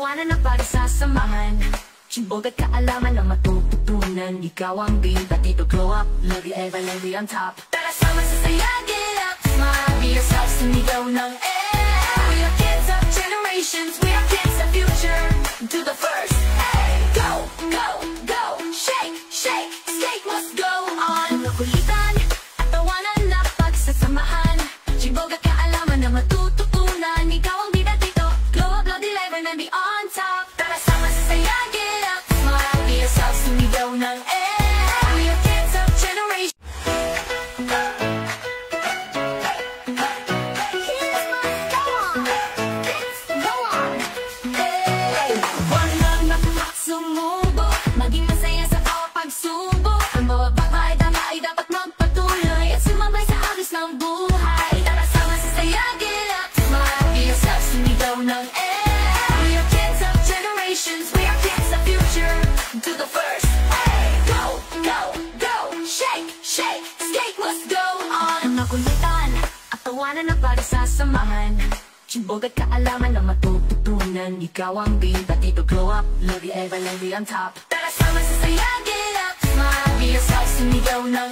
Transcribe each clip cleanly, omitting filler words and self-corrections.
tawanan na pagsasamahan, Chimbog at kaalaman na matututunan. Ikaw ang bida dito, grow up, love you ever, love you on top. Tara sama sa saya, get up, smile, be yourself, sumigaw ng We are kids of generations, we are kids of future. Do the first, hey, go, go, go, shake, shake, skate must go on. Makulitan at tawanan na pagsasamahan, Chimbog at kaalaman na matututunan. Ikaw ang bida dito, grow up, love you ever, and be on top. Tara sama sa saya, get up, smile, be yourself, sumigaw ng We are kids of generations. Tawanan na pagsasamahan, Chimbog at kaalaman na matututunan. Ikaw ang bida dito, grow up, love you ever, love you on top. Tara sama sa saya, get up, smile, be yourself, sumigaw ng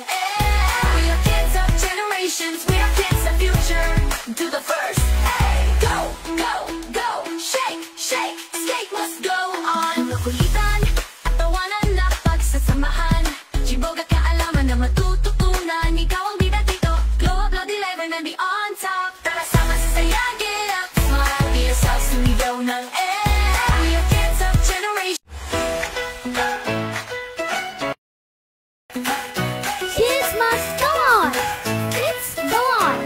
We are kids of generations, we are kids of future. Do the first, hey, go, go, go, shake, shake, skate must go on. Makulitan at tawanan na pagsasamahan, Chimbog at kaalaman na matututunan. Ikaw ang bida dito, grow up, love you ever, and be on top. Tara sama sa saya, get up, smile, be yourself, sumigaw ng We are kids of generation. Kids must go on! Kids go on!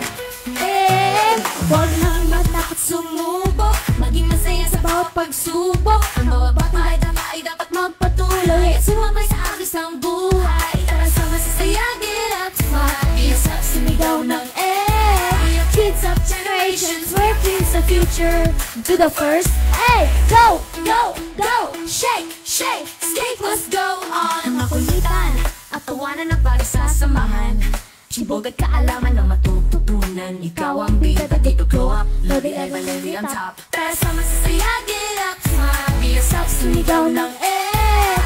Huwag nang matakot sumubok, maging masaya sa bawat pagsubok. Ang bawat bata ay dapat magpatuloy at sumabay sa agos ng buhay. Tara sama sa saya, get up, smile, be yourself, sumigaw ng kids of generations, we're kids of future. Do the first, hey, go, Go, go, shake, shake, skate must go on. Makulitan at tawanan na pagsasamahan, Chimbog at kaalaman na matututunan. Ikaw ang bida dito, grow up, love you ever, love you on top. Tara sama sa saya, get up, smile, be yourself, sumigaw ng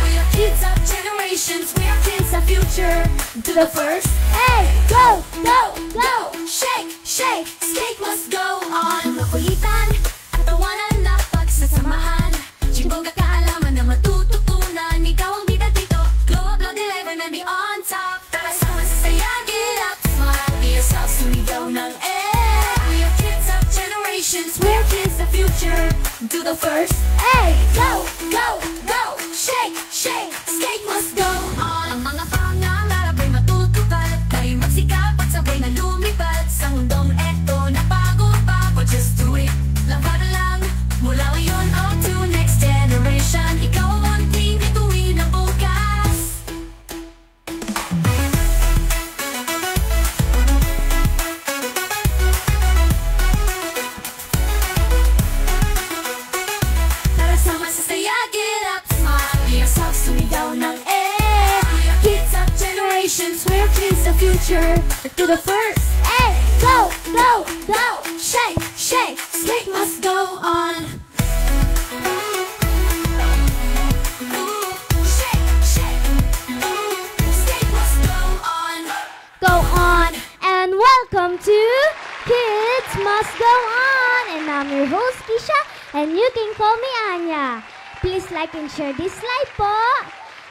We are kids of generations, we are kids of future. Do the first, hey, go, go, go, shake, shake, skate must go on. Makulitan at tawanan na pagsasamahan, Chimbog at kaalaman na matututunan. Ikaw ang bida dito, grow up, love you ever, and be on top. Tara sama sa saya, get up, smile, be yourself, sumigaw ng We are kids of generations, we are kids of future. Do the first, hey, go, go, go, shake, shake, skate must go on. Ang mga pangarap ay matutupad, tayo magsikap at sabay na lumipad sa mundong eto na pagod-pagod. Just do it, labada lang, mula ngayon on to next generation. Ikaw ang unting bituin ng bukas. Tara sama sa saya, get up, smile, be yourself, sumigaw ng We are kids of generations, we're kids of future. Do the first, hey, go, go, go, shake, shake, skate must go on. Shake, shake, skate must go on. go on! And welcome to Kids Must Go On! And I'm your host, Kisha, and you can call me Anya. Please like and share this live po.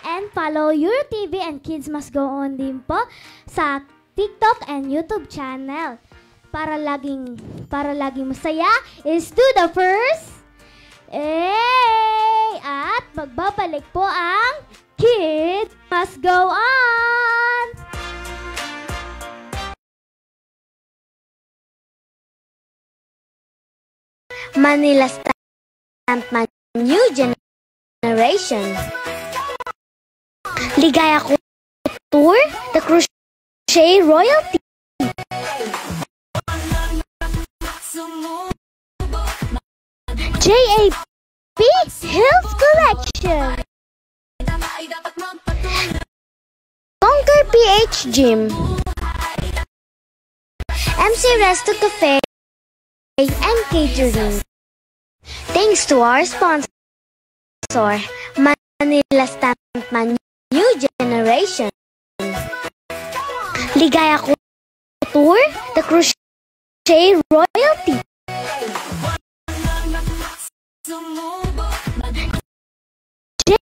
And follow your TV and Kids Must Go On din po sa TikTok and YouTube channel. Para laging masaya is do the first. At magbabalik po ang Kids Must Go On! Manila Stampman New Generation. Ligaya Couture, The Crochet Royalty. JAP Hills Collection. Conquer PH Gym. MC Resto Cafe and Catering. Thanks to our sponsors. Manila Stampman New Generation. Ligaya Couture, The Crochet Royalty. JAP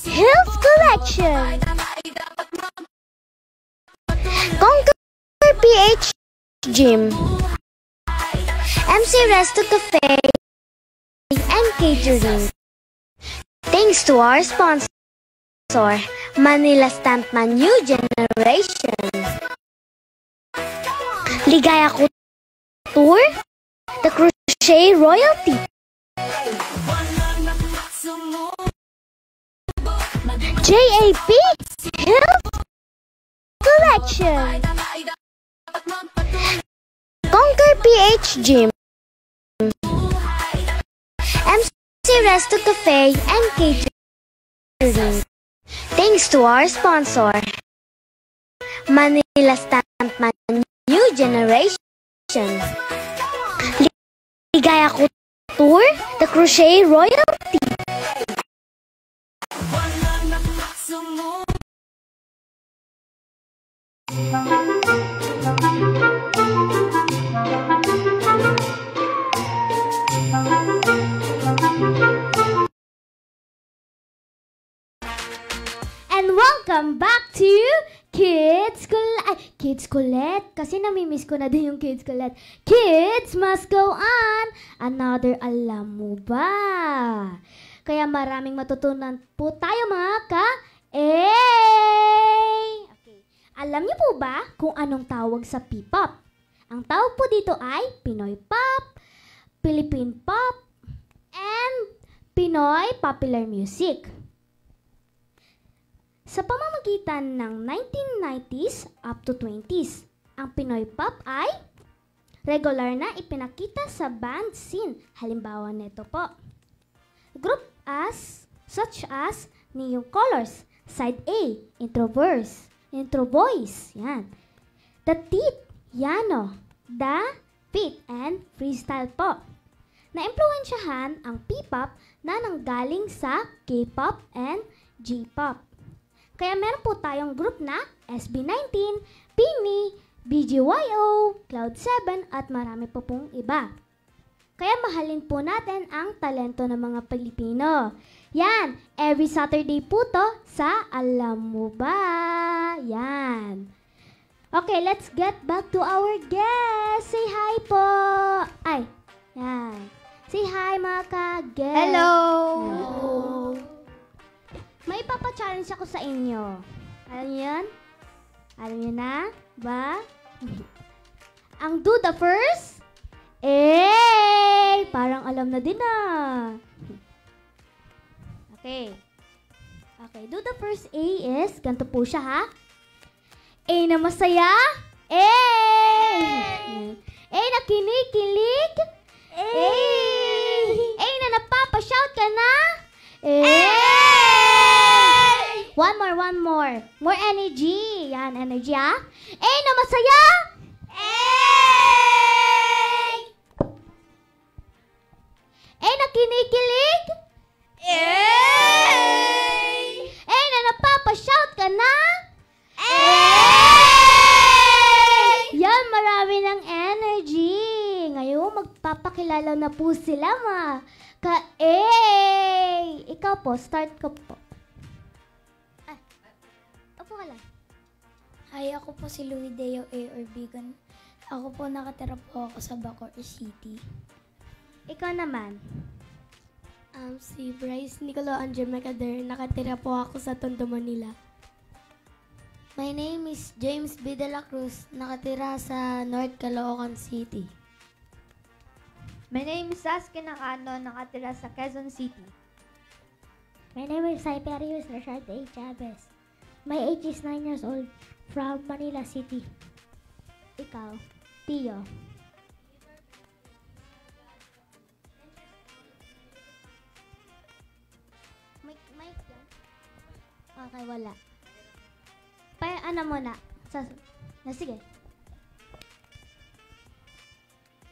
Hills Collection. Conquer PH Gym. MC Resto Cafe and Catering. Thanks to our sponsor, Manila Stampman New Generation. Ligaya Couture, The Crochet Royalty. JAP Hills Collection. Conquer PH Gym. MC Resto Cafe and Catering. Thanks to our sponsor, Manila Stampman New Generation. Ligaya Couture, The Crochet Royalty. And welcome back to Kids Colette. Kasi namimiss ko na din yung Kids Colette. Kids must go on. Another alam mo ba? Kaya maraming matutunan po tayo mga Okay. Alam niyo po ba kung anong tawag sa P-pop? Ang tawag po dito ay Pinoy Pop, Philippine Pop, and Pinoy Popular Music. Sa pamamagitan ng 1990s up to 20s, ang Pinoy Pop ay regular na ipinakita sa band scene. Halimbawa nito po. Group such as Neon Colors, Side A, Intro Boys, yan. The Teeth, Yano, The Beat, and Freestyle po. Na-impluensyahan ang P-pop na nanggaling sa K-pop and J-pop. Kaya meron po tayong group na SB19, PINI, BGYO, Cloud7 at marami po pong iba. Kaya mahalin po natin ang talento ng mga Pilipino. Yan, every Saturday po to sa Alam Mo Ba? Yan. Okay, let's get back to our guest. Say hi po. Ay, yan. Say hi mga ka-guest. Hello! Hello! May ipapa-challenge ako sa inyo. Alam niyo yan? Alam niyo na? Ba? Ang do the first? Parang alam na din ah. Okay. Okay, do the first A is, ganito po siya ha. A na masaya. A na kinikilig. A na napapa-shout ka na. One more. More energy. Yan, energy ah. A na masaya. A na kinikilig. A na napapa-shout ka na. Yan, marami ng energy. Ngayon, magpapakilala na po sila mga ka-A. Ikaw po, start ko po. Opo ka lang. Hi, ako po si Louis Deo A. Orbigan. Ako po nakatira po ako sa Bacoor City. Ikaw naman. Si Bryce Nicolo Angel Mercader. Nakatira po ako sa Tondo, Manila. My name is James B. De La Cruz. Nakatira sa North Caloocan City. My name is Sasuke Nakano, nakatira sa Quezon City. My name is Siberius Richard A. Chavez. My age is 9 years old, from Manila City. Ikaw, Tio. Mic yan? Okay, wala. Ano muna? Sige.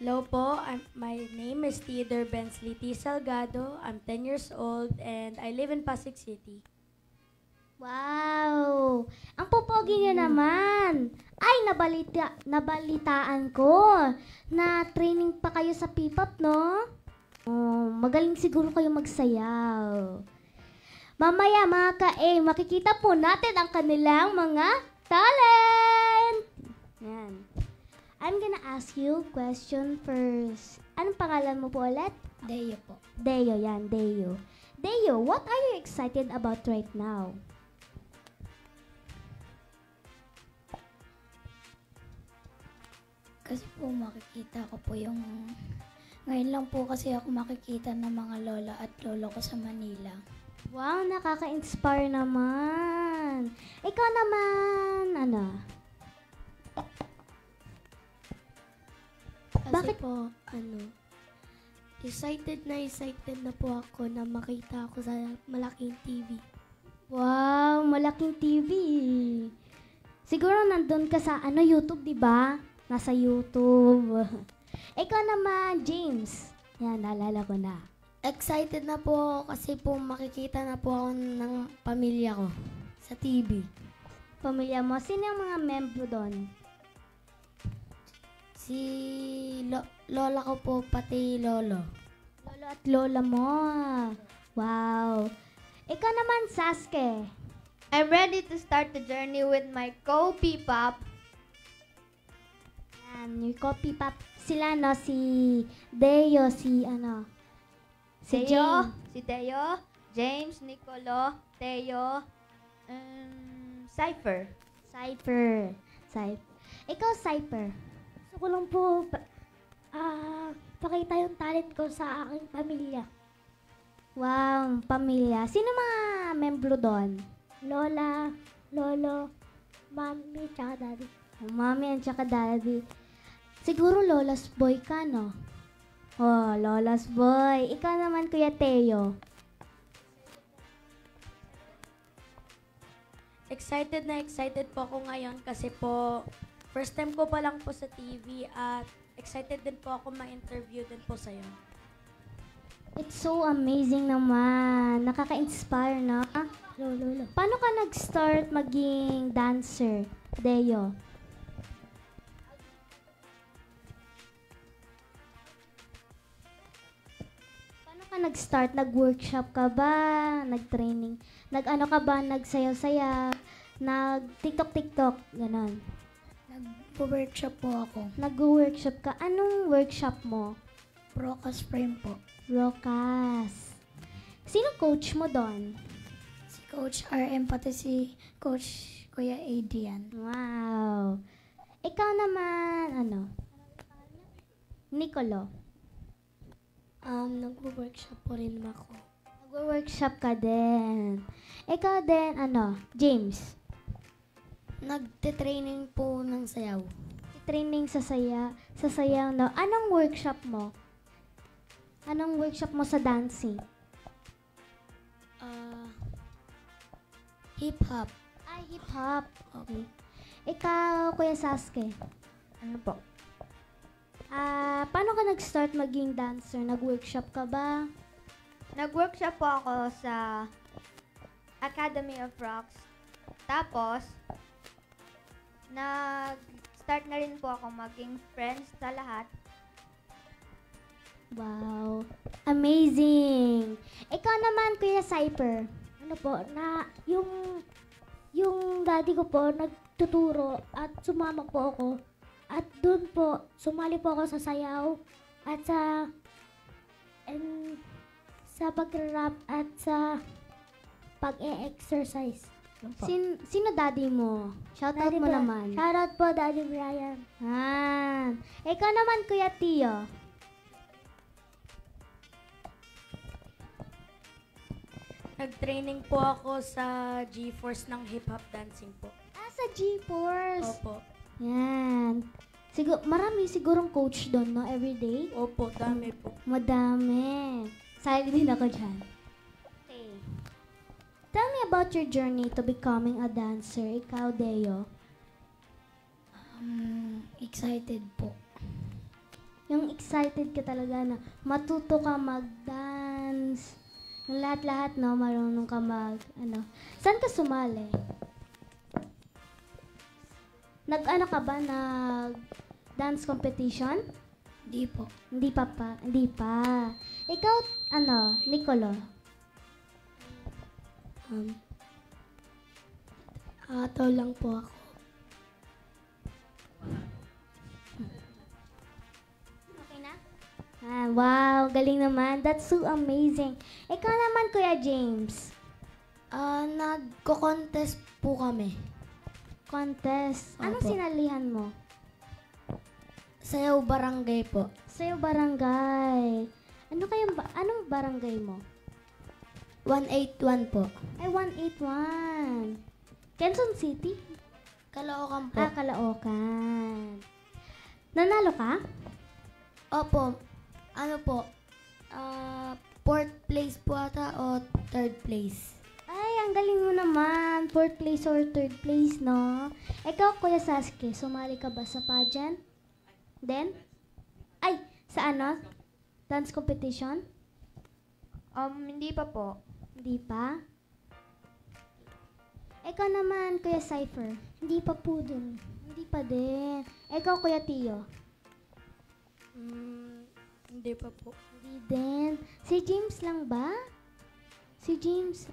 Hello po, my name is Theodore Bensley T. Salgado. I'm 10 years old and I live in Pasig City. Wow! Ang popogi niyo naman! Ay, nabalitaan ko na training pa kayo sa P-pop, no? Oh, magaling siguro kayo magsayaw. Mamaya, mga ka-A, makikita po natin ang kanilang mga talent! Yan. I'm gonna ask you question first. Anong pangalan mo po ulit? Deo po. Deo, yan, Deo. Deo, what are you excited about right now? Kasi po makikita ko po yung... Ngayon lang po kasi ako makikita ng mga lola at lolo ko sa Manila. Wow, nakaka-inspire naman. Ikaw naman, ano? Kasi Bakit? po, excited na po ako na makita ako sa malaking TV. Wow, malaking TV. Siguro nandun ka sa YouTube, di ba? Nasa YouTube. Ikaw naman, James. Yan, naalala ko na. Excited na po ako kasi po makikita na po ako ng pamilya ko sa TV. Pamilya mo, sino yung mga membro doon? Si lola ko po, pati lolo. Lolo at lola mo. Wow. Ikaw naman, Sasuke. I'm ready to start the journey with my co-P-pop. Yan, yung copy pop. Sila, no? Si Deo, si Si Jane. Teo, si Teo, James, Nicolo, Teo, Cypher. Cypher. Ikaw, Cypher. Gusto ko lang po pakita yung talent ko sa aking pamilya. Wow, pamilya. Sino mga membro doon? Lola, lolo, mami, tsaka daddy. Mami at saka daddy. Siguro Lola's boy ka, no? Oh, Lola's boy. Ikaw naman, Kuya Teo. Excited po ako ngayon kasi po first time ko pa lang po sa TV at excited din po ako ma-interview din po sa'yo. It's so amazing naman. Nakaka-inspire, no? Lolo. Paano ka nag-start maging dancer, Deo? Paano ka nag-start? Nag-workshop ka ba? Nag-training? Nag-ano ka ba? Nagsayaw-sayaw? Nag-tiktok-tiktok? Ganon. Nag-workshop po ako. Nag-workshop ka. Anong workshop mo? Procas frame po. Rokas. Sino coach mo doon? Si Coach RM pati si Coach Kuya Adrian. Wow. Ikaw naman, Nicolo. Nag-workshop po rin ako. Nag-workshop ka din. Ikaw din, James. Nagte-training po ng sayaw. Training sa sayaw, no? Anong workshop mo? Anong workshop mo sa dancing? Hip-hop. Ay, hip-hop. Okay. Ikaw, Kuya Sasuke. Ano po? Paano ka nag-start maging dancer? Nag-workshop ka ba? Nag-workshop po ako sa Academy of Rocks. Tapos, nag-start na rin po ako maging friends sa lahat. Wow. Amazing. Ikaw naman, Kuya Cypher. Ano po, yung daddy ko po nagtuturo at sumama po ako. At doon po, sumali po ako sa sayaw at sa pag-rap at sa pag-e-exercise. Yun po. Sino daddy mo? Shoutout Daddy mo Bri- naman. Shoutout po, Daddy Brian. Ikaw naman, Kuya Tio. Nag-training po ako sa G-Force ng hip-hop dancing po. Sa G-Force. Opo. Yan. Marami sigurong coach doon, no? Everyday. Opo, dami po. Madami. Sali din ako dyan. Okay. Tell me about your journey to becoming a dancer. Ikaw, Deo. Excited po. Yung excited ka talaga na matuto ka mag-dance. Yung lahat-lahat, no, marunong ka Saan ka sumali? Nag-ano ka ba? Nag-dance competition? Di po. Hindi pa. Ikaw, Nicolo? Nakataw lang po ako. Okay na? Wow, galing naman. That's so amazing. Ikaw naman, Kuya James. Nagko-contest po kami. Contest. Anong Opo. sinalihan mo? Sayaw barangay po. Sa'yo barangay. Anong barangay mo? 181 po. Ay, 181. Quezon City? Caloocan po. Caloocan. Nanalo ka? Opo. Ano po? Fourth place po ata o third place. Ay, ang galing mo naman. Fourth place or third place, no? Ikaw, Kuya Sasuke, sumali ka ba sa pageant? Then? Ay, sa dance competition? Hindi pa po. Hindi pa? Ikaw naman, Kuya Cypher. Hindi pa po dun. Hindi pa din. Ikaw, Kuya Tio. Hindi pa po. Hindi din. Si James lang ba? Si James,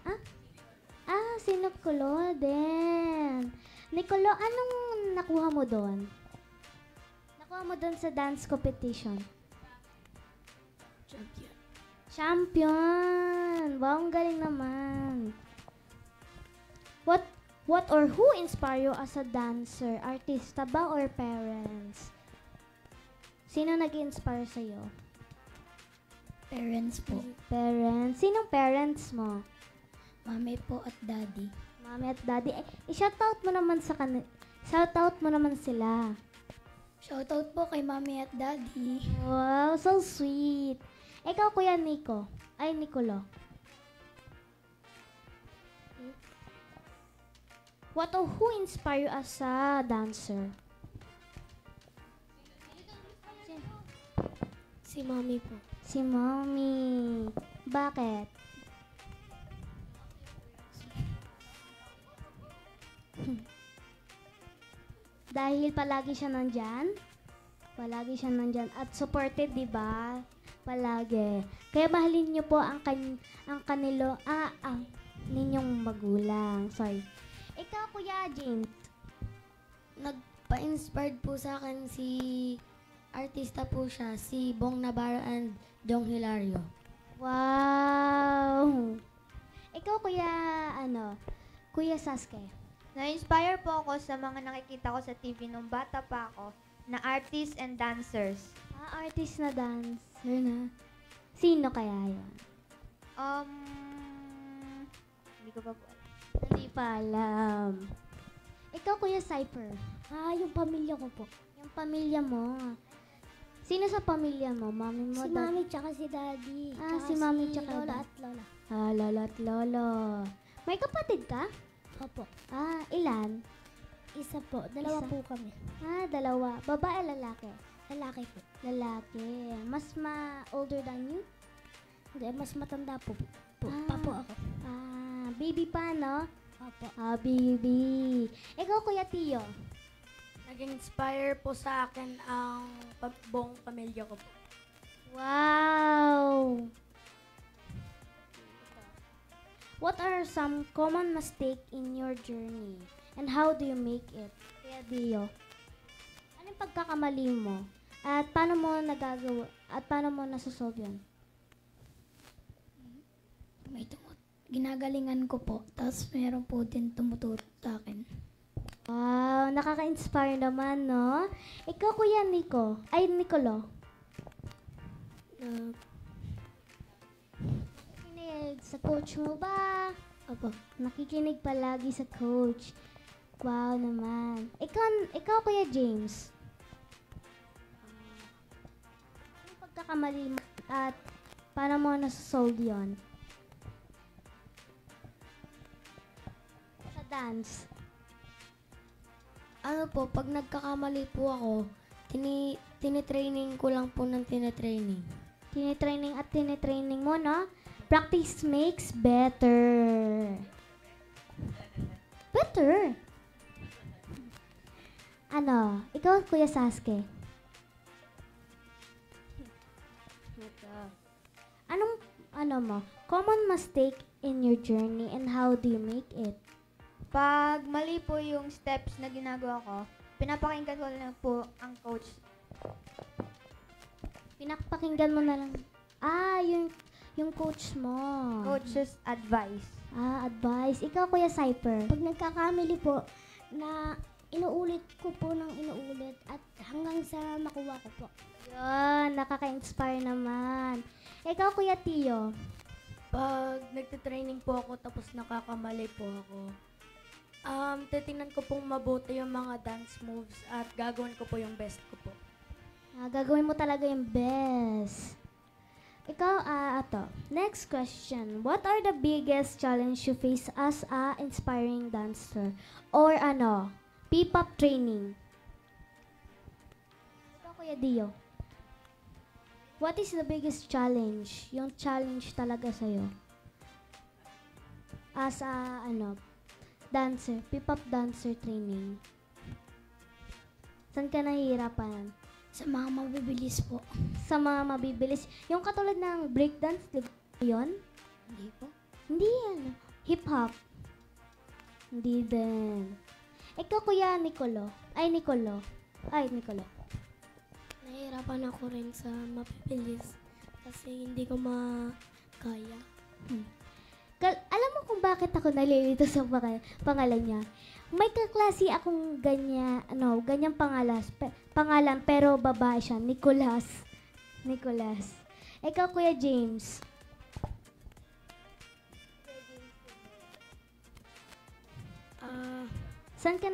si Nicolo din. Nicolo, anong nakuha mo doon? Nakuha mo doon sa dance competition? Champion. Champion! Wow, ang galing naman. What or who inspire you as a dancer? Artista ba or parents? Sino nag-inspire sa'yo? Parents po. Parents. Sinong parents mo? Mami po at daddy. Mami at daddy. I-shoutout mo naman shoutout mo naman sila. Shoutout po kay mami at daddy. Wow, so sweet. Ikaw, Kuya Nico. Ay, Nicolo. What or who inspire you as a dancer? Si mami po. Si Mommy. Bakit? Dahil palagi siya nandyan? Palagi siya nandyan. At supported, di ba? Palagi. Kaya mahalin niyo po ang ninyong magulang. Sorry. Ikaw, Kuya James. Nagpa-inspired po sa akin si artista po siya, si Bong Navarro and Jong Hilario. Wow! Ikaw, Kuya Sasuke. Na-inspire po ako sa mga nakikita ko sa TV nung bata pa ako na artists and dancers. Artist na dancer na. Sino kaya yun? Hindi ko pa po alam. Hindi pa alam. Ikaw, Kuya Cypher. Yung pamilya ko po. Yung pamilya mo. Sino sa pamilya mo? Mami mo? Si mami tsaka si daddy. Ah, tsaka si mami tsaka lola daddy. at lola. Lolo at lolo. May kapatid ka? Opo. Ilan? Isa po. Dalawa Isa. po kami. Dalawa. Babae, lalaki? Lalaki po. Lalaki. Mas older than you? Hindi, mas matanda po. Ah. Pa po ako. Baby pa, no? Opo. Baby. Ikaw, Kuya Tio. Nag-inspire po sa akin ang buong pamilya ko po. Wow! What are some common mistakes in your journey? And how do you make it? Kuya Dio, anong pagkakamali mo? At paano mo nagagawa? At paano mo nasusolve yun? Ginagalingan ko po, tapos meron po din tumuturo sa akin. Wow, nakaka-inspire naman, no? Ikaw, Kuya Nico. Ay, Nicolo. Nakikinig sa coach mo ba? Opo. Nakikinig palagi sa coach. Wow naman. Ikaw Kuya James. Anong pagkakamali mo at paano mo nasa-solve yun? Sa dance. Ano po, pag nagkakamali po ako, Tinitraining ko lang po ng tinitraining. Tinitraining at tinitraining mo, no? Practice makes better. Better. Ano? Ikaw, Kuya Sasuke. Anong common mistake in your journey and how do you make it? Pag mali po yung steps na ginagawa ko, pinapakinggan ko lang po ang coach. Pinapakinggan mo na lang. Yung coach mo. Coach's advice. Advice. Ikaw, Kuya Cyper. Pag nagkakamali po, na inuulit ko po ng inuulit at hanggang sa makuha ko po. Yun, nakaka-inspire naman. Ikaw, Kuya Tio. Pag nagtitraining po ako tapos nakakamali po ako, titingnan ko pong mabuti yung mga dance moves at gagawin ko po yung best ko po. Gagawin mo talaga yung best. Ikaw, next question. What are the biggest challenge you face as a inspiring dancer? Or P-pop training? Ikaw, Kuya Dio. What is the biggest challenge? Yung challenge talaga sa'yo? As a, dancer, P-pop dancer training. Saan ka nahihirapan? Sa mga mabibilis po. Sa mga mabibilis. Yung katulad ng breakdance, yun? Hindi po. Hindi yan. Hip-hop. Hindi din. Ikaw, Kuya Nicolo. Nicolo. Nahihirapan ako rin sa mapipilis kasi hindi ko makaya. Alam mo kung bakit ako nalilito sa pangalan niya? May kaklase akong ganyang pangalan pero babae siya, Nicolas. Ikaw, Kuya James. Saan ka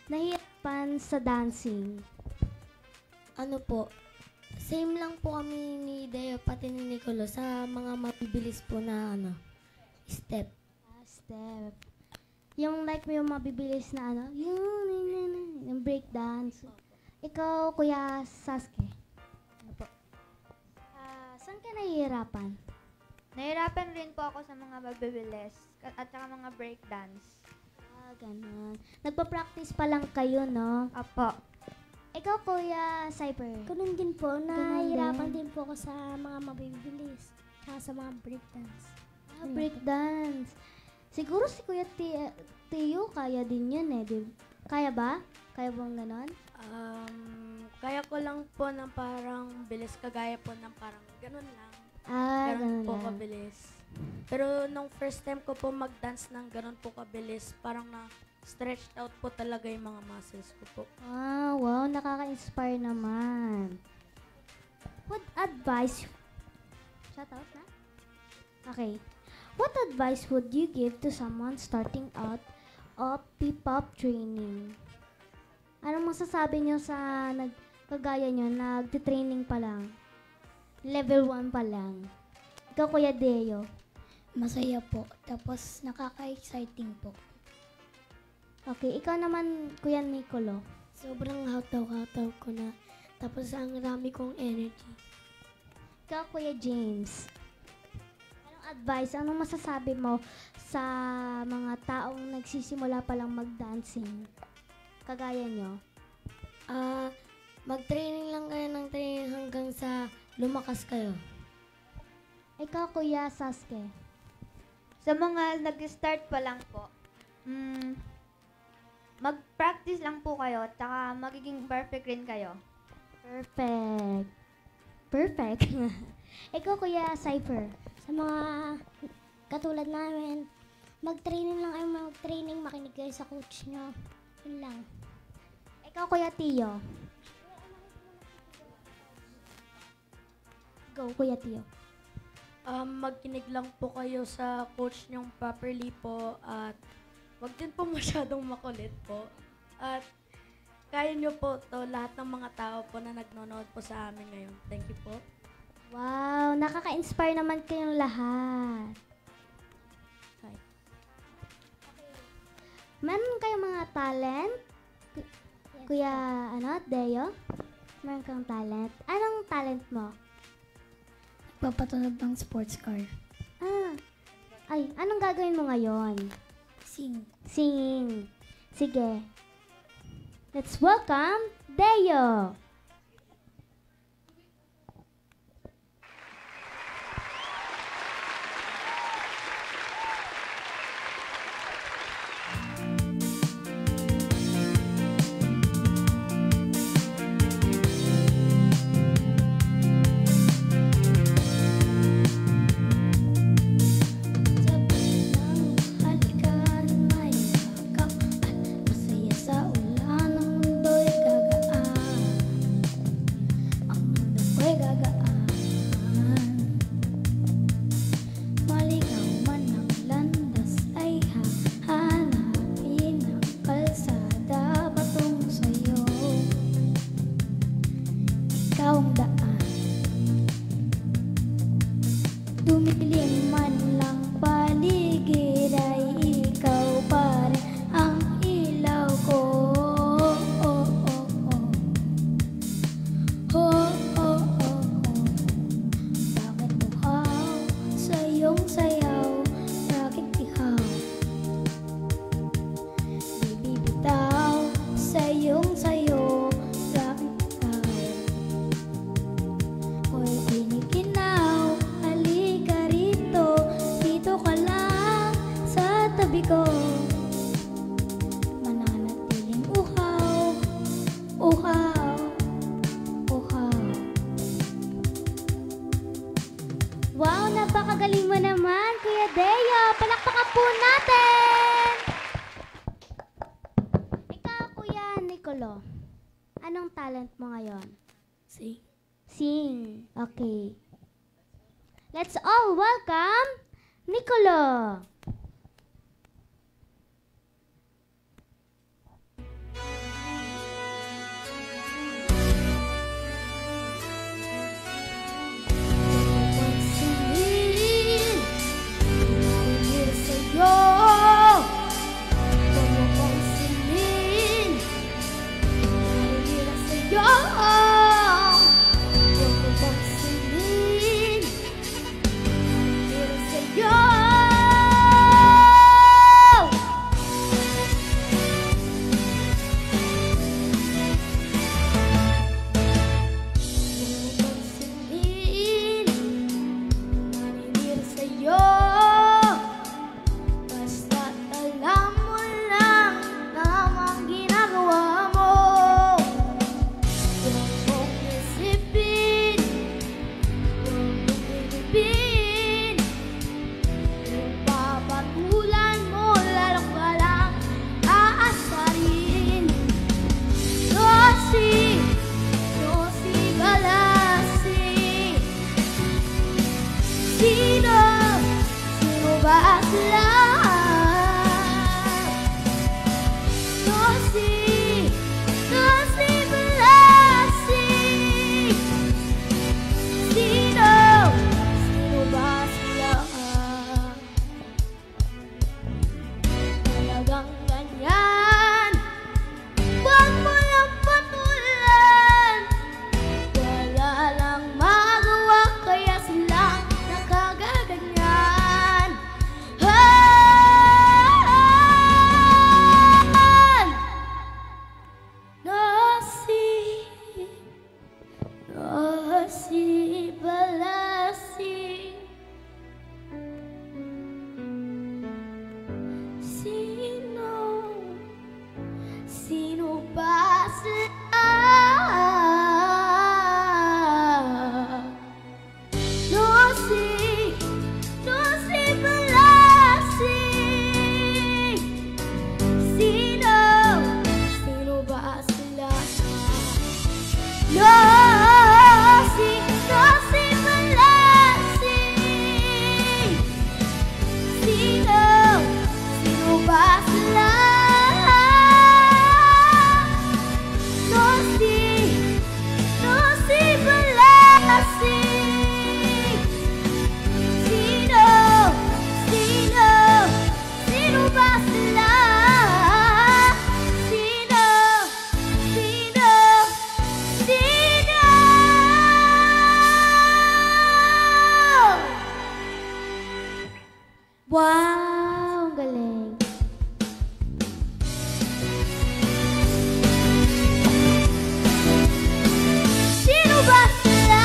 nahihirapan sa dancing? Ano po, same lang po kami ni Deo pati ni Nicolo sa mga mabibilis po na step. Step. Yung yung mabibilis na yung break dance. Ikaw, Kuya Sasuke. Ano po? Saan ka nahihirapan? Nahirapan rin po ako sa mga mabibilis at saka mga breakdance. Ganun. Nagpa-practice pa lang kayo, no? Apo. Ikaw, Kuya Cyper. Ganun din po, nahihirapan din po ako sa mga mabibilis. Tsaka sa mga breakdance. Breakdance. Siguro si Kuya Tio, kaya din yun Kaya ba? Kaya bang ganon? Kaya ko lang po ng parang bilis, kagaya po ng parang ganun lang. Ganun po lang. kabilis. Pero nung first time ko po mag-dance ng ganun po kabilis, parang na-stretched out po talaga yung mga muscles ko po. Wow, nakaka-inspire naman. What advice? Shout out na? Okay. What advice would you give to someone starting out of P-pop training? Anong masasabi nyo sa kagaya nyo, nagtitraining pa lang? Level 1 pa lang. Ikaw, Kuya Deo. Masaya po. Tapos nakaka-exciting po. Okay, ikaw naman, Kuya Nicolo. Sobrang hataw-hataw ko na. Tapos ang rami kong energy. Ikaw, Kuya James. Anong advice, anong masasabi mo sa mga taong nagsisimula pa lang mag-dancing? Kagaya nyo. Mag-training lang kayo ng training hanggang sa lumakas kayo. Ikaw, Kuya Sasuke. Sa mga nag-start pa lang po, mag-practice lang po kayo, tsaka magiging perfect rin kayo. Perfect. Ikaw, Kuya Cypher. Sa mga katulad namin, mag-training lang kayo, mag-training, makinig kayo sa coach nyo. Yun lang. Ikaw, Kuya Tio. Go, Kuya Tio. Magkinig lang po kayo sa coach nyong properly po at wag din po masyadong makulit po. At kaya nyo po to lahat ng mga tao po na nagnonood po sa amin ngayon. Thank you po. Wow, nakaka-inspire naman kayong lahat. Okay. Meron kayong mga talent? Kuya, Deo? Meron kang talent. Anong talent mo? Papatunog ng sports car. Ay, anong gagawin mo ngayon? Singing. Sige. Let's welcome Deo. Dumilim man lang paligid ay ikaw pa rin ang ilaw ko. Bakit uhaw sa iyong sayaw? Bakit ihaw? Di bibitaw sa iyong sayo. Bakit ikaw? Hoy, giniginaw. Halika rito, dito ka lang sa tabi ko. Mananatiling uhaw, uhaw, uhaw. Wow, napakagaling mo naman, Kuya Deo. Palakpakan po natin! Ikaw, Kuya Nicolo. Anong talent mo ngayon? Sing. Okay. Let's all welcome Nicolo. Pagsingin, narinig sa'yo. Pagsingin, narinig sa'yo. Pagsingin, narinig sa'yo. Wow! Ang galing. Sino ba sila?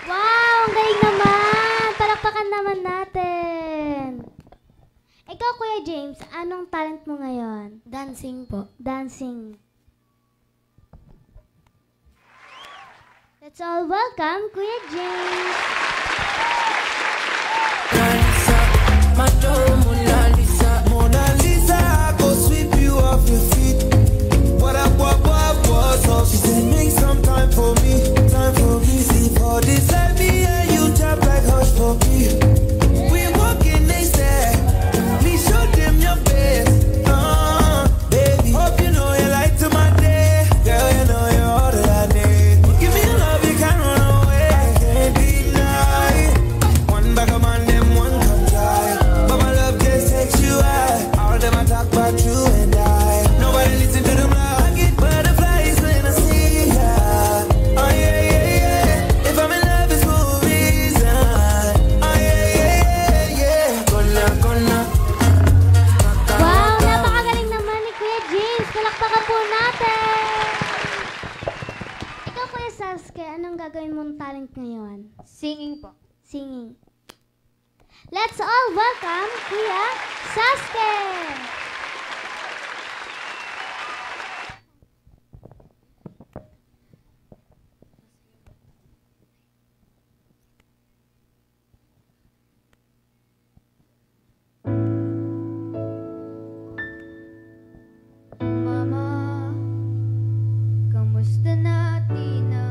Wow! Ang galing naman! Palakpakan naman natin. Ikaw, Kuya James, anong talent mo ngayon? Dancing po. Dancing. Let's all welcome Kuya James. Mona Lisa, I go sweep you off your feet. What up, what's up? She said, make some time for me, time for me. See for this, let me and you tap like hush for me. We walking, they stare. Please show them your best. Baby, hope you know you light to my day. Girl, you know you're all that I need. Give me love, you can't run away. I can't deny. One bag of man, them one come try. But my love just takes you high. All of them I talk about you and I. Nobody listen to them now. I get butterflies when I see ya. Oh yeah, yeah, yeah. If I'm in love, it's for a reason. Oh yeah, yeah, yeah, yeah. Gonna. Wow! Napakagaling naman ni Kuya James. Palakpakan po natin. Ikaw, Kuya Sasuke, anong gagawin mong talent ngayon? Singing po. Singing. Let's all welcome Kuya Sasuke! Mama, kamusta na, Tina?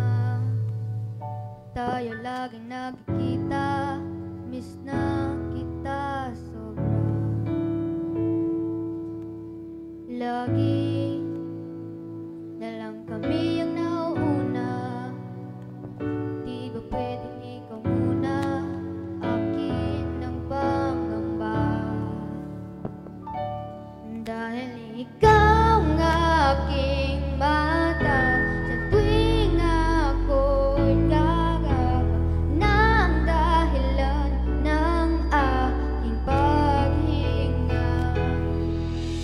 Tayo laging nagkikita. Miss na kita sobra. Lagi na lang kami ang nauuna. Di ba pwedeng ikaw muna? Akin ang pangamba. Dahil ikaw ang aking mata. Sa tuwing ako'y gagaba na ang dahilan ng aking paghinga.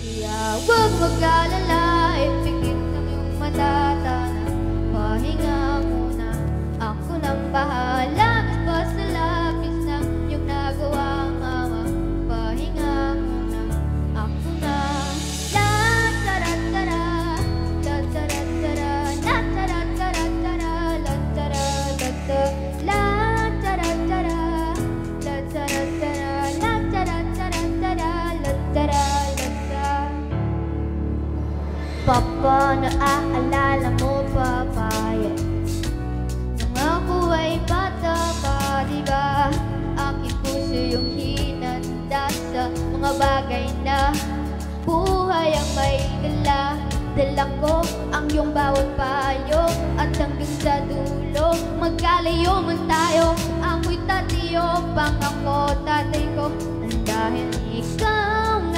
Kaya huwag mag-alala, ipikit ang iyong matatana. Pahinga muna, ako nang bahala. Basta labis na yung nagawa, mama. Pahinga muna, ako na. La taratara, la taratara, la taratara, la taratara, la taratara, la taratara, la taratara, la taratara. Papa, naaalala mo pa payat nang ako ay bata pa, diba? Aking puso yung hinanda sa mga bagay na buhay ang may dala. Dala ko ang iyong bawat payo at hanggang sa dulo magkalayo man tayo. Ako'y tatiyo, pangako tatay ko. Dahil ikaw ang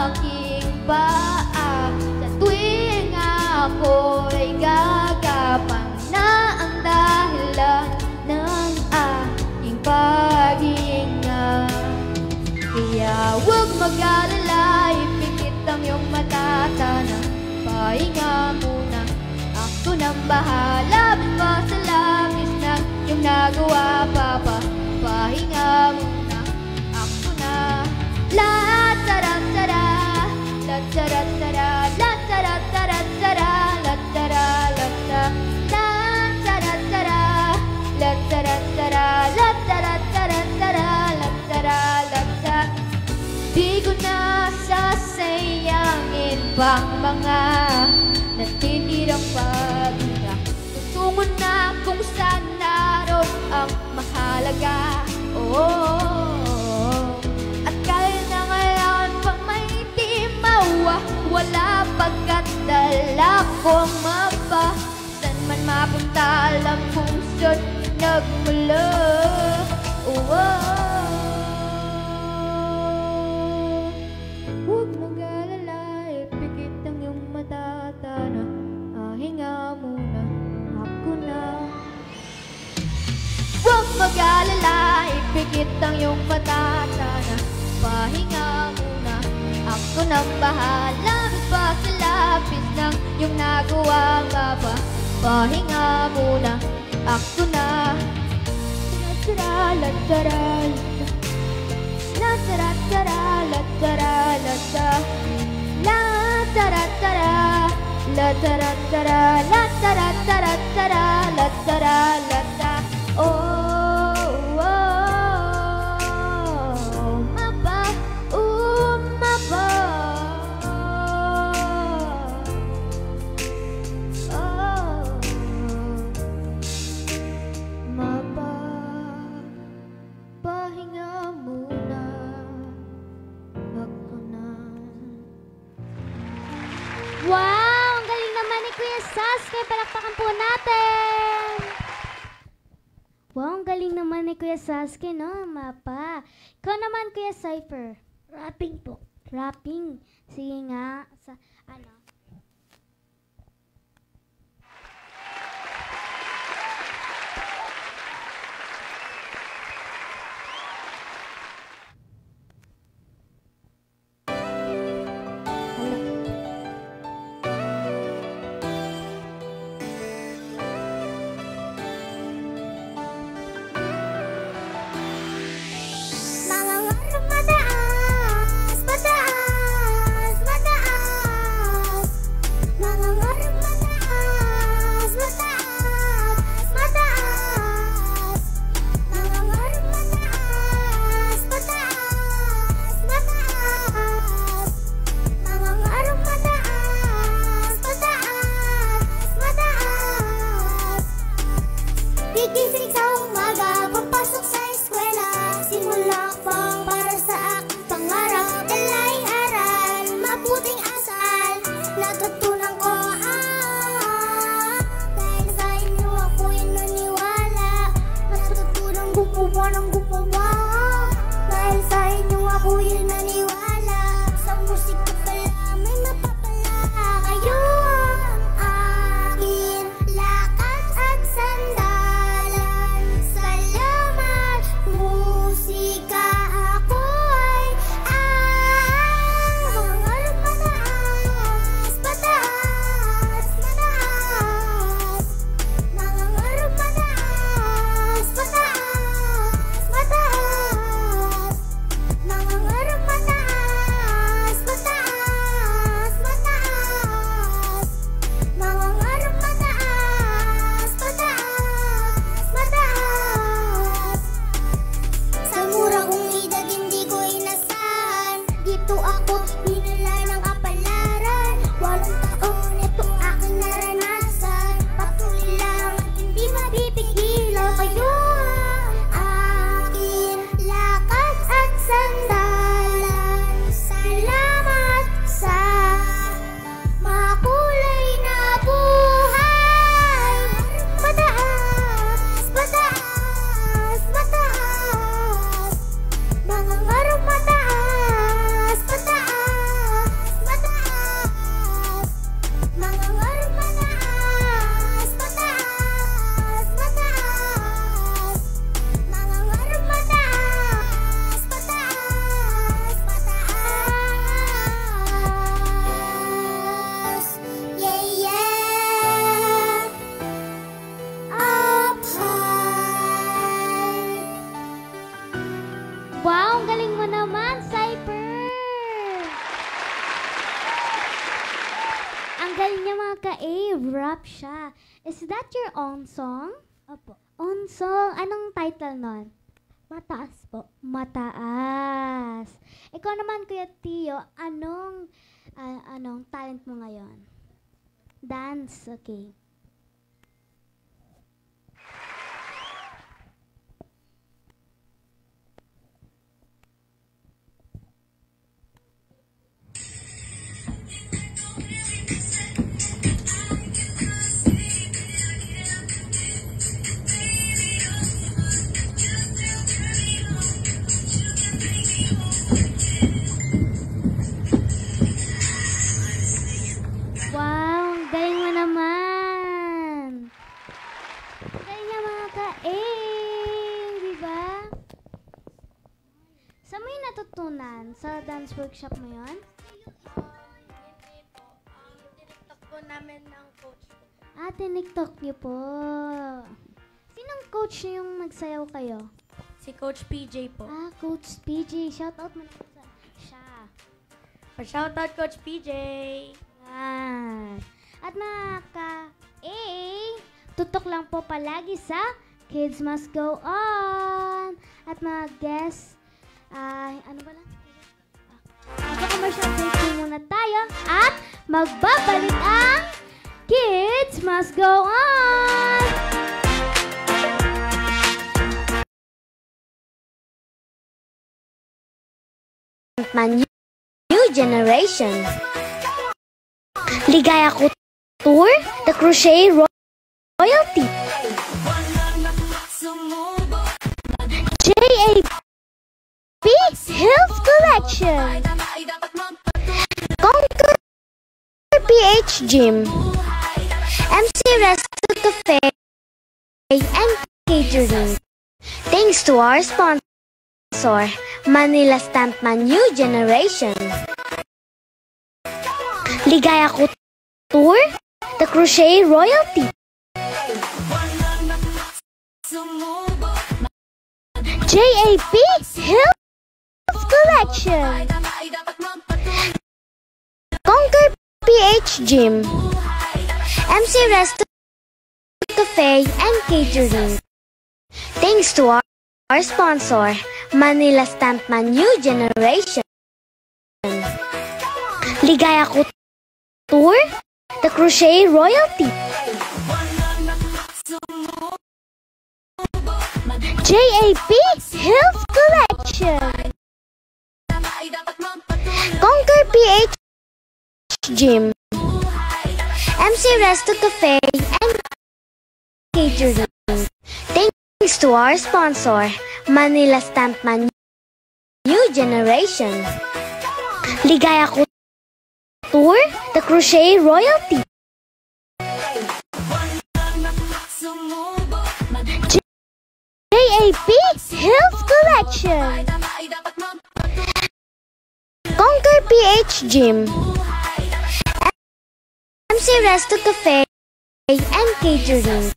aking paa. Sa tuwing ako'y gagapang na ang dahilan ng aking paghinga. Kaya huwag mag-alala, ipikit ang iyong matatana. Pahinga muna, ako nang bahala. Basta labis na yung nagawa, papa. Pahinga muna, ako na. La taratara, la taratara, la taratara, la tara, la ta. La taratara, la taratara, la taratara, la tara, la ta. Di ko na sasayangin pang mga natitirang paghinga. Tutungo na kung saan naroon ang mahalaga. Oh, at kahit na ngayon pang may timawa, wala pagkat dala kong mapa. Saan man mapunta lang puso't nagmula. Oh, huwag mag-alala, ipikit ang iyong mata. Manhit ang iyong mata, sana pahinga muna. Ako nang bahala, pa sa lapis ng iyong nagawa nga ba. Pahinga muna, ako na. Latara, latara, latara, latara, latara, latara, latara, latara, latara, latara, latara, latara, oh, mapa, mapa, mapa, pahinga muna, ako na. Wow! Ang galing naman ni Kuya Sasuke. Palakpakan po natin! Wow, ang galing naman ni Kuya Sasuke, no? Mapa. Ikaw naman, Kuya Cypher. Rapping po. Rapping. Sige nga. Ano? Gigising sa umaga, papasok sa eskwela. Simula pang para sa aking pangarap. Dalaing aral, mabuting asal. Natutunan ko dahil sa inyo ako'y naniwala. Natutunan gumawa ng gumawa. Dahil sa inyo ako'y naniwala. Sa musika pala may mapapala. Kayo ang akin lakas at sandalan. Salamat musika, ako ay mangarap mataas, mataas, mataas. Mangarap mataas, mataas, mataas. Mangarap mataas, mataas, mataas. Mangarap mataas, mataas, mataas. Sa mura kong edad hindi ko inasahan. Dito ako pinala ng kapalaran. 8 taon ito aking naranasan. Patuloy lang at hindi mapipigilan. Kayo ang aking lakas at sandalan. Salamat sa makulay na buhay. Mataas, mataas, mataas. Mangarap mataas, mataas, mataas. Mangarap mataas, mataas, mataas. Mangarap mataas, mataas, mataas. Yeah, yeah. Up high. Wow, ang galing mo naman, Cypher! Ang galing niya mga ka-Ave. Rap siya. Is that your own song? Opo. Own song? Anong title nun? Mataas po. Mataas. Ikaw naman, Kuya Tio, anong talent mo ngayon? Dance, okay. Wow, ang galing mo naman. natutunan sa dance workshop mo yun? Hindi po. Tiniktok po namin ng coach ko. Tiniktok niyo po. Sinong coach niyo yung nagsayaw kayo? Si Coach PJ po. Coach PJ. Shoutout mo na sa siya. Pa-shoutout Coach PJ! Yan. At mga ka-A, tutok lang po palagi sa Kids Must Go On. At mga guests, ano ba lang? Magka-commercial break muna tayo at magbabalik ang Kids Must Go On! My new generation. Ligaya ko Tour, the Crochet Royalty. JAP Hills Collection. Conquer PH Gym. MC Resto Cafe and Catering. Thanks to our sponsor, Manila Stamp My New Generation. Ligaya ko Tour, the Crochet Royalty. JAP Hills Collection. Conquer PH Gym. MC Resto Cafe and Catering. Thanks to our sponsor, Manila Stamp My New Generation. Ligaya ko Tour, the Crochet Royalty. JAP Hills Collection. Conquer PH Gym. MC Resto Cafe and Catering. Thanks to our sponsor, Manila Stamp My New Generation. Ligaya ko Tour, the Crochet Royalty. JAP Hills Collection. Conquer PH Gym. MC Resto Cafe and Catering.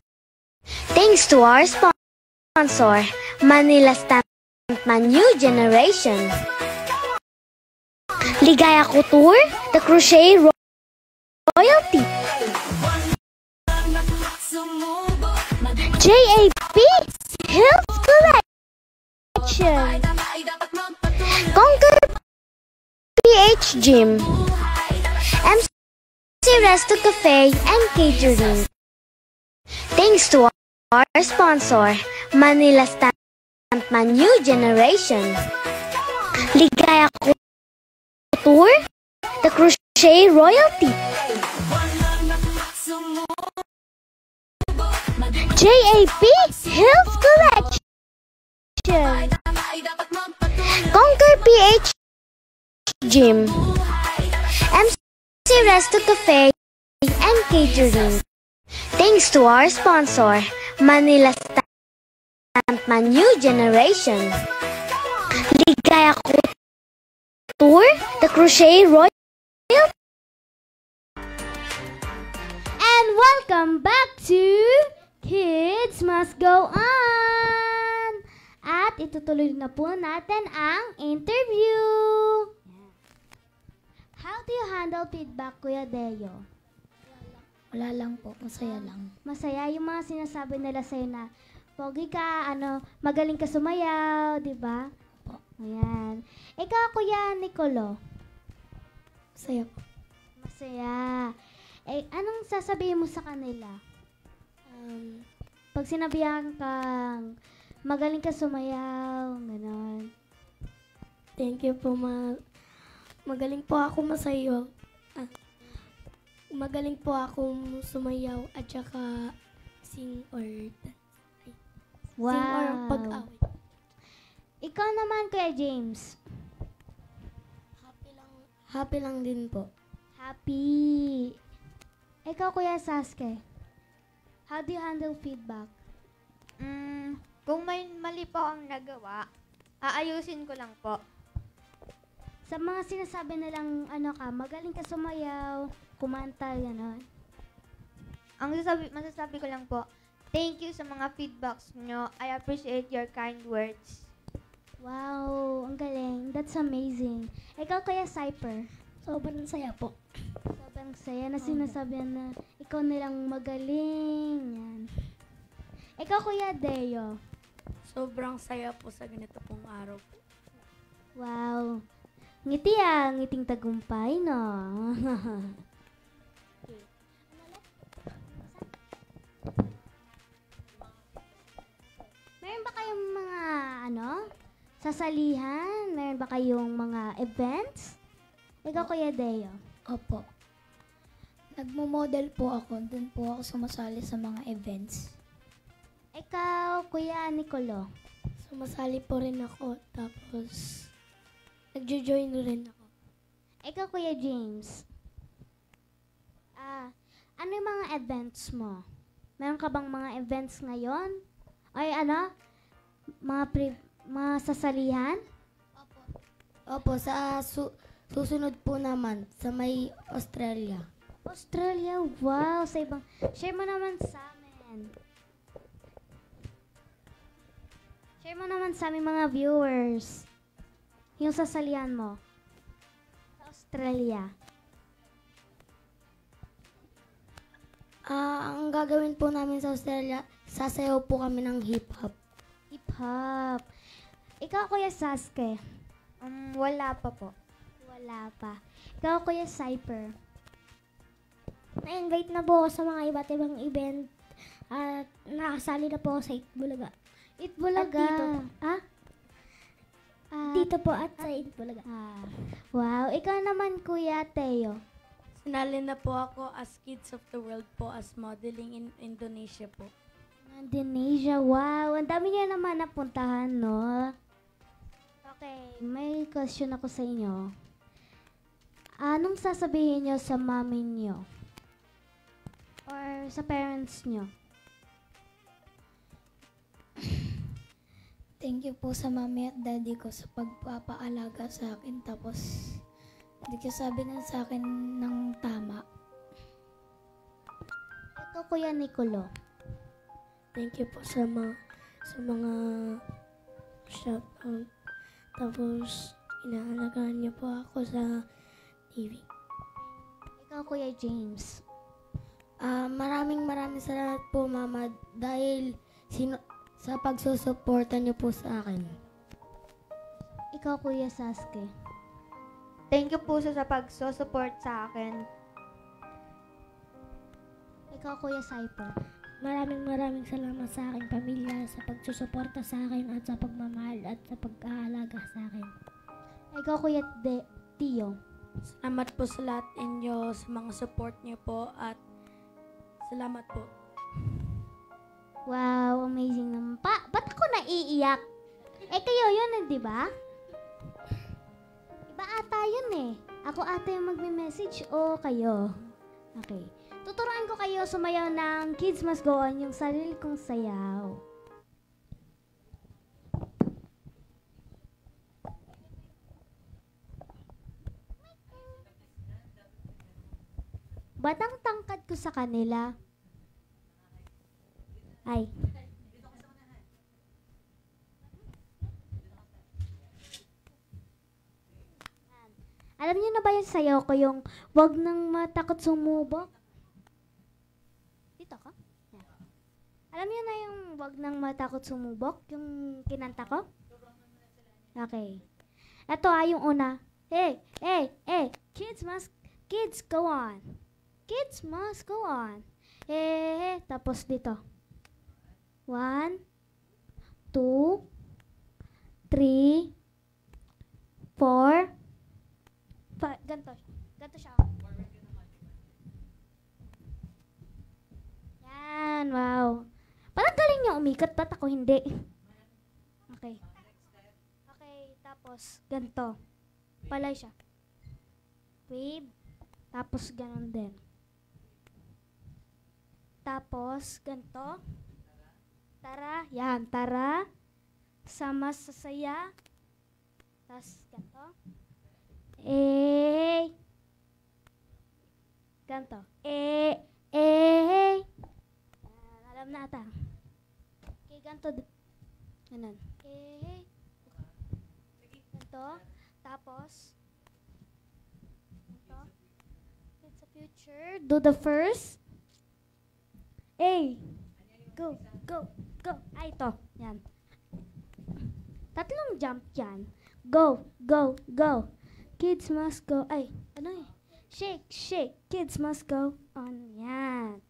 Thanks to our sponsor, Manila Stamp My New Generation. Ligaya ko Tour, the Crochet Royalty. JAP Hills Collection. Conquer PH Gym. MC Resto Cafe and Catering. Thanks to our sponsor, Manila Stamp My New Generation. Ligaya ko Tour, the Crochet Royalty. JAP Hills Collection. Conquer PH Gym. MC Resto Cafe and Catering. Thanks to our sponsor, Manila Stamp My New Generation. Ligaya ko Tour, the Crochet Royalty. And welcome back to Kids Must Go On! At itutuloy na po natin ang interview. How do you handle feedback, Kuya Deo? Wala lang po. Masaya lang. Masaya yung mga sinasabi nila sa'yo na pogi ka, magaling ka sumayaw, di ba? Ayan. Ikaw, Kuya Nicolo? Masaya po. Masaya. Anong sasabihin mo sa kanila? Pag sinabihan kang magaling ka sumayaw, gano'n. Thank you po, magaling po ako masayaw. Magaling po ako sumayaw at saka sing or dance. Wow. Sing or pag-awit. Ikaw naman, Kuya James. Happy lang din po. Happy. Ikaw, Kuya Sasuke. How do you handle feedback? Kung may mali po akong nagawa, aayusin ko lang po. Sa mga sinasabi nilang ano ka, magaling ka sumayaw, kumanta, gano'n. Ang masasabi ko lang po, thank you sa mga feedbacks nyo. I appreciate your kind words. Wow, ang galing. That's amazing. Ikaw Kuya Cyper. Sobrang saya po. Sobrang saya na sinasabihan na ikaw nilang magaling. Yan. Ikaw Kuya Deo. Sobrang saya po sa ganito pong araw po. Wow. Ngiti ngiting tagumpay, no? Meron ba kayong mga, sasalihan? Meron ba kayong mga events? Ikaw, Kuya Deo. Opo. Nagmo-model po ako. Doon po ako sumasali sa mga events. Ikaw, Kuya Nicolo. Sumasali po rin ako. Tapos, nagjo-join rin ako. Ikaw, Kuya James. Ano yung mga events mo? Meron ka bang mga events ngayon? Ay, mga sasalihan? Opo, sa susunod po naman, sa may Australia. Australia, wow, sa ibang... Share mo naman sa amin. Share mo naman sa aming mga viewers. Yung sasalihan mo. Sa Australia. Ang gagawin po namin sa Australia, sasayaw po kami ng hip-hop. Hip-hop. Ikaw, Kuya Sasuke. Wala pa po. Wala pa. Ikaw, Kuya Cyper. Na-invite na po ako sa mga iba't ibang event at nakasali na po ako sa Itbulaga. Itbulaga. At dito. Dito po at sa Itbulaga. Wow. Ikaw naman, Kuya Teo. Sinali na po ako as Kids of the World po as modeling in Indonesia po. Indonesia, wow. Ang dami niya naman napuntahan, no? Okay, may question ako sa inyo. Anong sasabihin niyo sa mami niyo? Or sa parents niyo? Thank you po sa mami at daddy ko sa pagpapaalaga sa akin. Tapos, hindi ka sabi na sa akin ng tama. Ikaw, Kuya Nicolo. Thank you po sa mga shoutout. Tapos, inaalagaan niyo po ako sa TV. Ikaw, Kuya James. Maraming salamat po, Mama, dahil sa pagsusuporta niyo po sa akin. Ikaw, Kuya Sasuke. Thank you po sa pag-support sa akin. Ikaw, Kuya Cyper. Maraming salamat sa aking pamilya sa pagsusuporta sa akin at sa pagmamahal at sa pag-aalaga sa akin. Ikaw, Kuya Tio. Salamat po sa lahat inyo, sa mga support niyo po at salamat po. Wow, amazing naman. Ba't ako naiiyak? Kayo yun, di ba? Iba ata yun eh. Ako ata yung magme-message o kayo? Okay. Tuturuan ko kayo sumayaw ng Kids Must Go On, yung sarili kong sayaw. Ba't ang tangkad ko sa kanila? Ay. Alam niyo na ba yung sayaw ko, yung wag nang matakot sumubok? Dito ka? Yan. Alam niyo na yung wag nang matakot sumubok, yung kinanta ko? Okay. Ito yung una. Hey, kids go on. Kids must go on. Tapos dito. 1, 2, 3, 4, 5. Ganto siya. Yan, wow. Parang galing niya umikot, ba't ako hindi? Okay. Okay, tapos ganto. Palay siya. Wave. Tapos ganon din. Tapos ganto. Tara. Yan, tara. Sama sa saya. Tapos ganto. A. Ganto. A. Alam na ata. Okay, ganto. Ganun. A. Ganto. Tapos, ganto. It's a future. Do the first. A. Go, go, go. Ay, ito. Yan. Tatlong jump yan. Go, go, go. Kids must go. Ay, ano eh? Shake, shake. Kids must go on. Yan.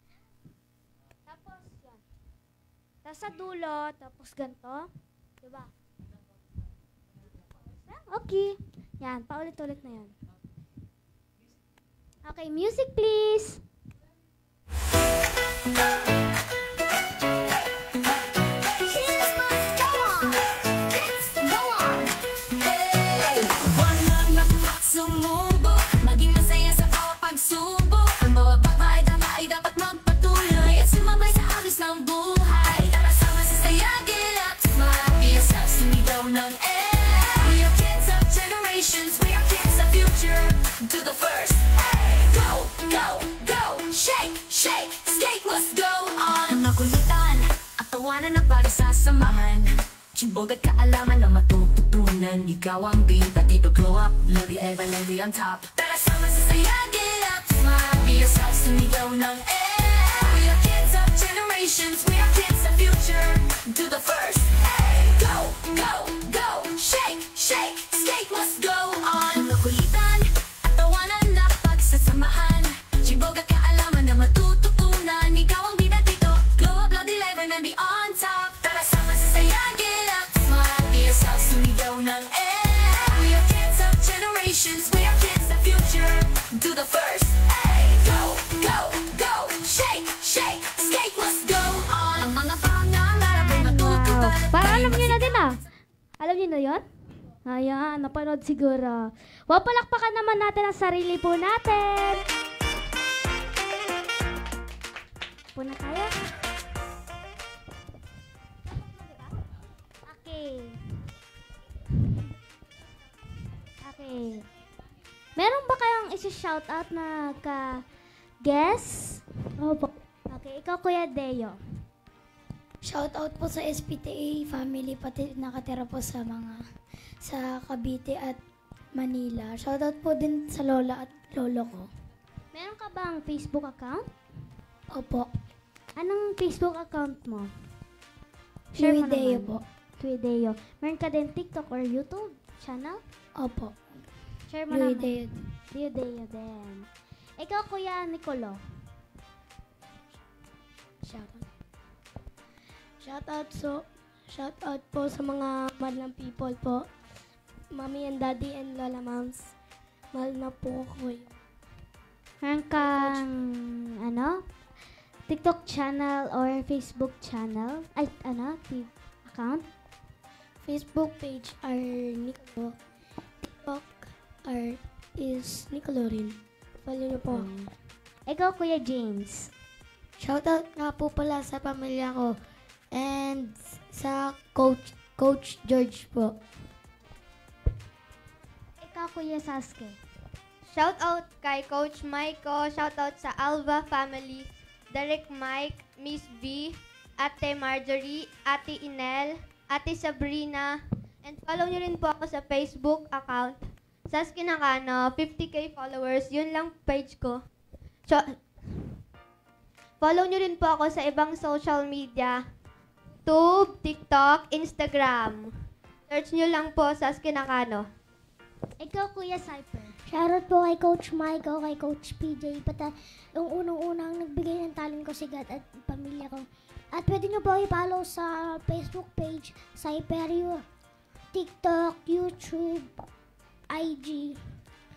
Tapos, yan. Tapos sa dulo, tapos ganito. Diba? Okay. Yan, paulit-ulit na yan. Okay, music please. Sumubok, maging masaya sa bawat pagsubok. Ang bawat bagay ay dapat magpatuloy at sumabay sa agos ng buhay. Tara sama sa saya, get up, smile, be yourself, sumigaw ng We are kids of generations, we are kids of future. Do the first, hey, go, go, go. Shake, shake, skate, let's go on. Makulitan at tawanan ng pagsasamahan. Chimbog at kaalaman na matututunan. Ikaw ang bida, dito glow up. Love you ever, love you on top. Tara sama sa saya, get up, smile, be yourself, sumigaw ng We are kids of generations, we are kids of future. Do the first, hey, go, go, go. Shake, shake, skate, let's go on. Makulitan at tawanan na pagsasamahan. Chimbog at kaalaman na matututunan. Ikaw ang bida, dito glow up, love you ever, and be on top. Tara sama sa saya, get up, smile, be yourself, sumigaw ng We are kids of generations, we are kids of future. Do the first, hey, go, go, go. Shake, shake, skate, let's go on. Ang mga pangarap ay matutupad. Parang alam nyo na din ah. Alam nyo na yun? Ayan, napanood siguro. Wapalakpakan naman natin ang sarili po natin. Puna tayo. Okay. Okay. Meron ba kayong isi-shoutout na ka-guess? Opo. Okay, ikaw Kuya Deo. Shoutout po sa SPTA family, pati nakatira po sa Cavite at Manila. Shoutout po din sa lola at lolo ko. Meron ka bang Facebook account? Opo. Anong Facebook account mo? Louis mo Deo naman. po. Louis Deo. Meron ka din TikTok or YouTube channel? Opo. Share mo Louis naman. Deo. Louis Deo din. Ikaw Kuya Nicolo. Shoutout po sa mga madlang people po. Mommy and Daddy and Lola Moms. Mahal na po ako. Meron kang, TikTok channel or Facebook channel? Ay, account? Facebook page are Nicolo. TikTok are is Nicolo rin. Follow niyo po. Ikaw, Kuya James. Shoutout nga po pala sa pamilya ko and sa Coach George po. Ikaw, Kuya Sasuke. Shoutout kay Coach Maiko, shoutout sa Alva family, Derek Mike, Miss V, Ate Marjorie, Ate Inel, Ate Sabrina, and follow nyo rin po ako sa Facebook account, Sasuke Nakano, 50k followers, yun lang page ko. Follow nyo rin po ako sa ibang social media, YouTube, TikTok, Instagram. Search nyo lang po Sasuke Nakano. Ikaw, Kuya Cyper. Shoutout po kay Coach Michael, kay Coach PJ, pati yung unang-unang nagbigay ng talent ko si God at pamilya ko. At pwede nyo po i-follow sa Facebook page, Cyperio, TikTok, YouTube, IG,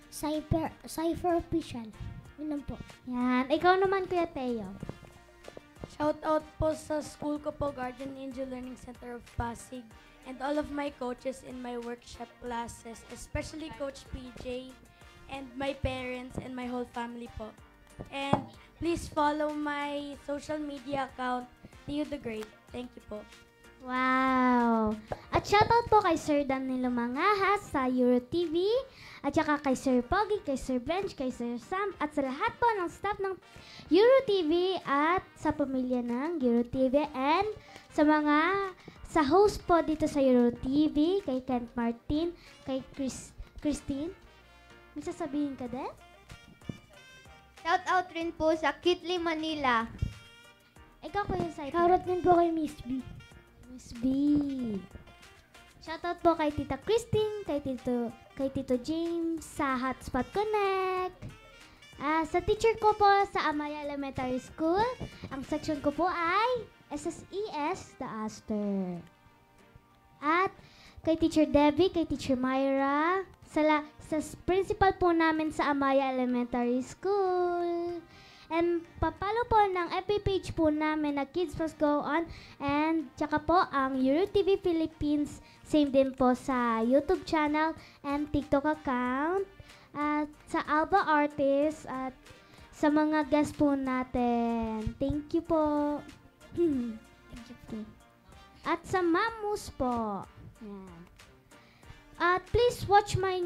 Cypher Official. Yun lang po. Yan. Ikaw naman, Kuya Teo. Shoutout po sa school ko po, Guardian Angel Learning Center of Pasig, and all of my coaches in my workshop classes, especially Coach PJ, and my parents and my whole family po. And please follow my social media account, Theo the Great. Thank you po. Wow! At shoutout po kay Sir Danilo Mangahas sa EuroTV, at saka kay Sir Pogi, kay Sir Bench, kay Sir Sam, at sa lahat po ng staff ng EuroTV at sa pamilya ng EuroTV, and sa host po dito sa EuroTV, kay Kent Martin, kay Christine. May sasabihin ka din? Shout out rin po sa Kitli, Manila. Ikaw po yung site. Shoutout din po kay Miss B. Miss B. Shoutout po kay Tita Christine, kay Tito James sa Hotspot Connect. Sa teacher ko po sa Amaya Elementary School, ang section ko po ay SSES The Aster. At kay Teacher Debbie, kay Teacher Myra, sa principal po namin sa Amaya Elementary School. And papalo po ng FB page po namin na Kids Must Go On, and tsaka po ang EuroTV Philippines, same din po sa YouTube channel and TikTok account, at sa Alba Artists, at sa mga guests po natin. Thank you po. Thank you po. At sa Mamus po. Yan. At please watch my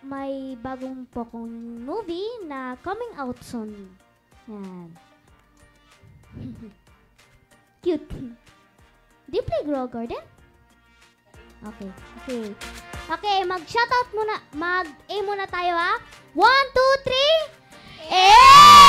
may bagong po kong movie na coming out soon. Yan. Cute. Do you play Grow Garden? Okay. Mag-shoutout muna. Mag-aim muna tayo, ha? 1, 2, 3.